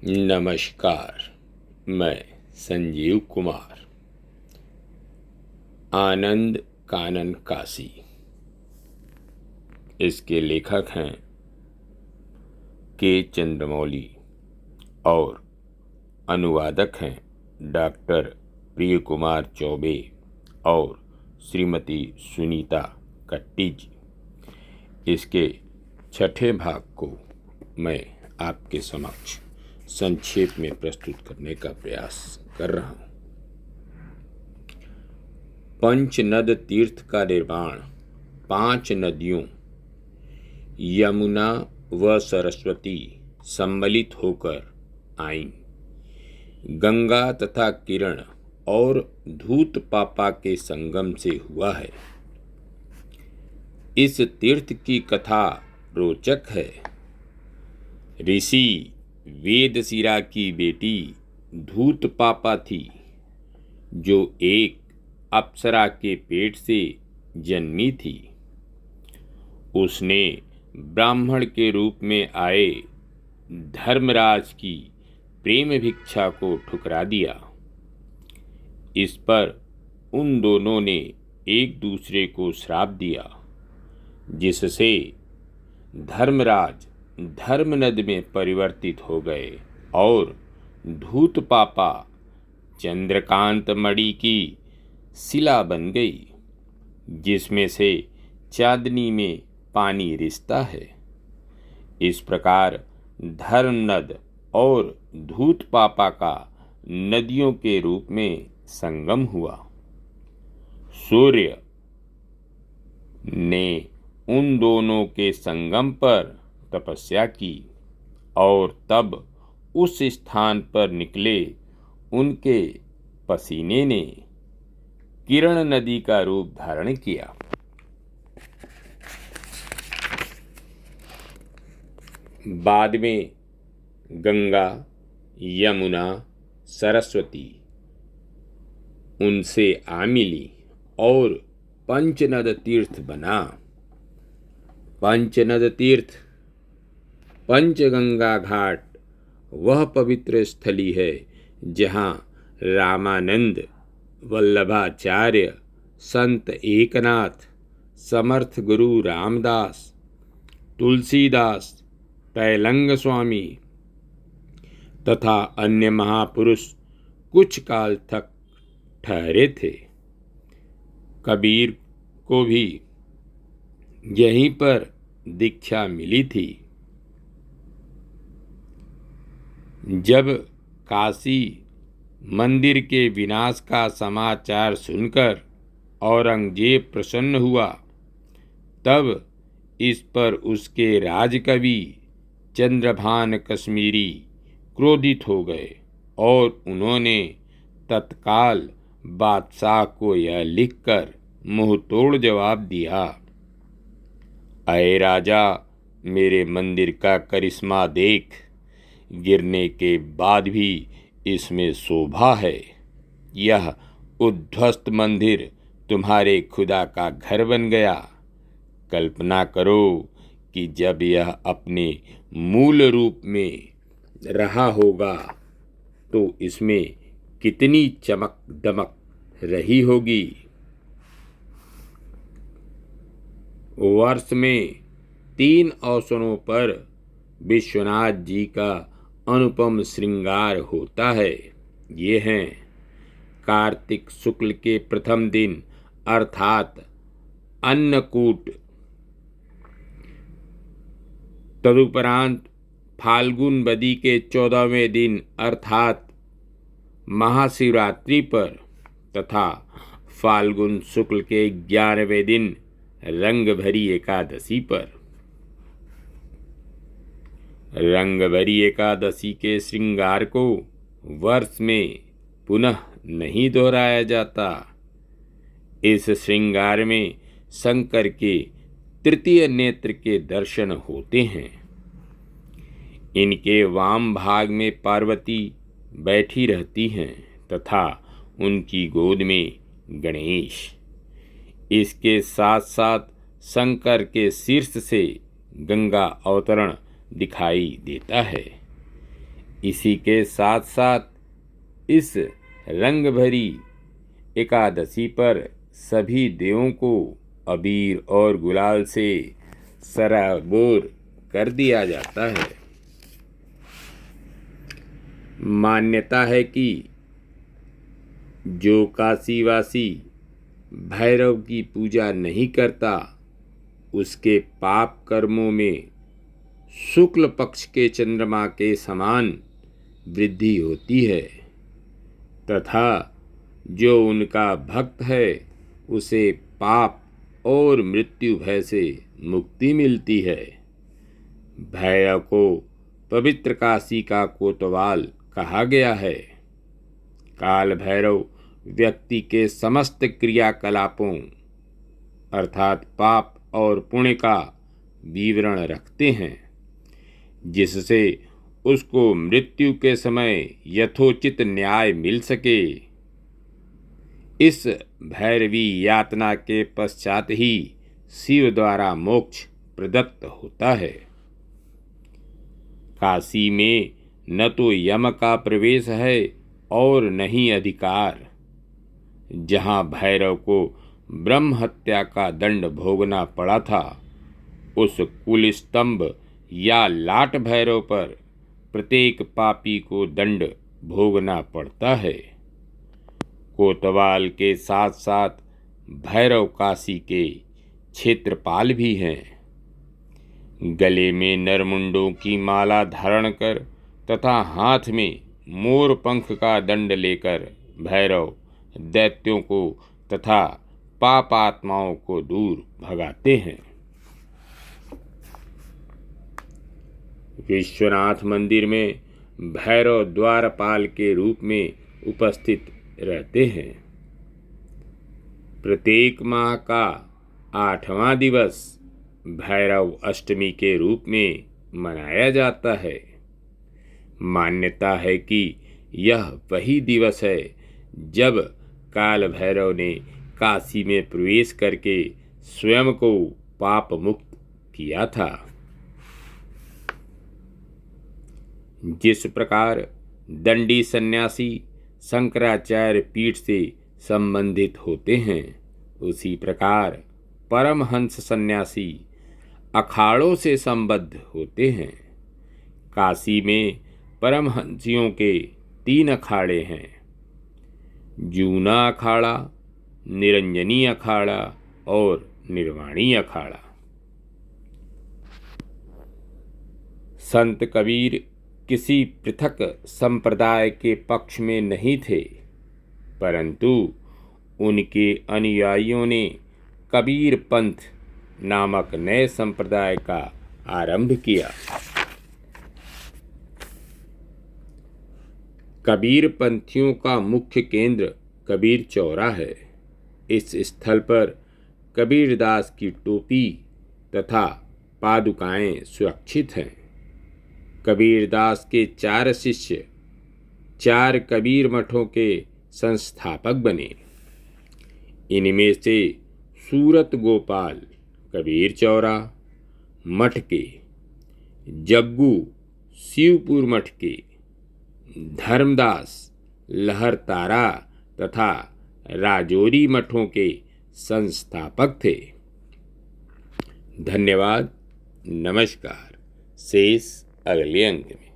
नमस्कार। मैं संजीव कुमार। आनंद कानन काशी। इसके लेखक हैं के चंद्रमौली और अनुवादक हैं डॉक्टर प्रिय कुमार चौबे और श्रीमती सुनीता कट्टी जी। इसके छठे भाग को मैं आपके समक्ष संक्षेप में प्रस्तुत करने का प्रयास कर रहा हूं। पंचनद तीर्थ का निर्माण 5 नदियों यमुना व सरस्वती सम्मिलित होकर आईं। गंगा तथा किरण और धूत पापा के संगम से हुआ है। इस तीर्थ की कथा रोचक है। ऋषि वेदशिरा की बेटी धूत पापा थी, जो एक अप्सरा के पेट से जन्मी थी। उसने ब्राह्मण के रूप में आए धर्मराज की प्रेम भिक्षा को ठुकरा दिया। इस पर उन दोनों ने एक दूसरे को श्राप दिया, जिससे धर्मराज धर्मनद में परिवर्तित हो गए और धूत पापा चंद्रकांत मणि की शिला बन गई, जिसमें से चांदनी में पानी रिसता है। इस प्रकार धर्मनद और धूत पापा का नदियों के रूप में संगम हुआ। सूर्य ने उन दोनों के संगम पर तपस्या की और तब उस स्थान पर निकले उनके पसीने ने किरण नदी का रूप धारण किया। बाद में गंगा, यमुना, सरस्वती उनसे आ मिली और पंचनद तीर्थ बना। पंचनद तीर्थ पंचगंगा घाट वह पवित्र स्थली है जहाँ रामानंद, वल्लभाचार्य, संत एकनाथ, समर्थ गुरु रामदास, तुलसीदास, तैलंग स्वामी तथा अन्य महापुरुष कुछ काल तक ठहरे थे। कबीर को भी यहीं पर दीक्षा मिली थी। जब काशी मंदिर के विनाश का समाचार सुनकर औरंगजेब प्रसन्न हुआ, तब इस पर उसके राजकवि चंद्रभान कश्मीरी क्रोधित हो गए और उन्होंने तत्काल बादशाह को यह लिखकर मुंह तोड़ जवाब दिया, अय राजा, मेरे मंदिर का करिश्मा देख। गिरने के बाद भी इसमें शोभा है। यह उद्ध्वस्त मंदिर तुम्हारे खुदा का घर बन गया। कल्पना करो कि जब यह अपने मूल रूप में रहा होगा तो इसमें कितनी चमक दमक रही होगी। वर्ष में 3 अवसरों पर विश्वनाथ जी का अनुपम श्रृंगार होता है। ये हैं कार्तिक शुक्ल के प्रथम दिन अर्थात अन्नकूट, तदुपरांत फाल्गुन बदी के 14वें दिन अर्थात महाशिवरात्रि पर तथा फाल्गुन शुक्ल के 11वें दिन रंगभरी एकादशी पर। रंगभरी एकादशी के श्रृंगार को वर्ष में पुनः नहीं दोहराया जाता। इस श्रृंगार में शंकर के तृतीय नेत्र के दर्शन होते हैं। इनके वाम भाग में पार्वती बैठी रहती हैं तथा उनकी गोद में गणेश। इसके साथ साथ शंकर के शीर्ष से गंगा अवतरण दिखाई देता है। इसी के साथ साथ इस रंग भरी एकादशी पर सभी देवों को अबीर और गुलाल से सराबोर कर दिया जाता है। मान्यता है कि जो काशीवासी भैरव की पूजा नहीं करता उसके पाप कर्मों में शुक्ल पक्ष के चंद्रमा के समान वृद्धि होती है तथा जो उनका भक्त है उसे पाप और मृत्यु भय से मुक्ति मिलती है। भैरव को पवित्र काशी का कोतवाल कहा गया है। काल भैरव व्यक्ति के समस्त क्रियाकलापों अर्थात पाप और पुण्य का विवरण रखते हैं जिससे उसको मृत्यु के समय यथोचित न्याय मिल सके। इस भैरवी यातना के पश्चात ही शिव द्वारा मोक्ष प्रदत्त होता है। काशी में न तो यम का प्रवेश है और न ही अधिकार। जहाँ भैरव को ब्रह्म हत्या का दंड भोगना पड़ा था उस कुल स्तंभ या लाट भैरव पर प्रत्येक पापी को दंड भोगना पड़ता है। कोतवाल के साथ साथ भैरव काशी के क्षेत्रपाल भी हैं। गले में नरमुंडों की माला धारण कर तथा हाथ में मोर पंख का दंड लेकर भैरव दैत्यों को तथा पापात्माओं को दूर भगाते हैं। विश्वनाथ मंदिर में भैरव द्वारपाल के रूप में उपस्थित रहते हैं। प्रत्येक माह का 8वां दिवस भैरव अष्टमी के रूप में मनाया जाता है। मान्यता है कि यह वही दिवस है जब काल भैरव ने काशी में प्रवेश करके स्वयं को पाप मुक्त किया था। जिस प्रकार दंडी सन्यासी शंकराचार्य पीठ से संबंधित होते हैं उसी प्रकार परमहंस सन्यासी अखाड़ों से संबद्ध होते हैं। काशी में परमहंसियों के 3 अखाड़े हैं, जूना अखाड़ा, निरंजनी अखाड़ा और निर्वाणी अखाड़ा। संत कबीर किसी पृथक संप्रदाय के पक्ष में नहीं थे, परंतु उनके अनुयायियों ने कबीर पंथ नामक नए संप्रदाय का आरंभ किया। कबीर पंथियों का मुख्य केंद्र कबीर चौरा है। इस स्थल पर कबीरदास की टोपी तथा पादुकाएं सुरक्षित हैं। कबीरदास के 4 शिष्य 4 कबीर मठों के संस्थापक बने। इनमें से सूरत गोपाल कबीर चौरा मठ के, जग्गू शिवपुर मठ के, धर्मदास लहरतारा तथा राजौरी मठों के संस्थापक थे। धन्यवाद। नमस्कार। शेष अगले अंक में।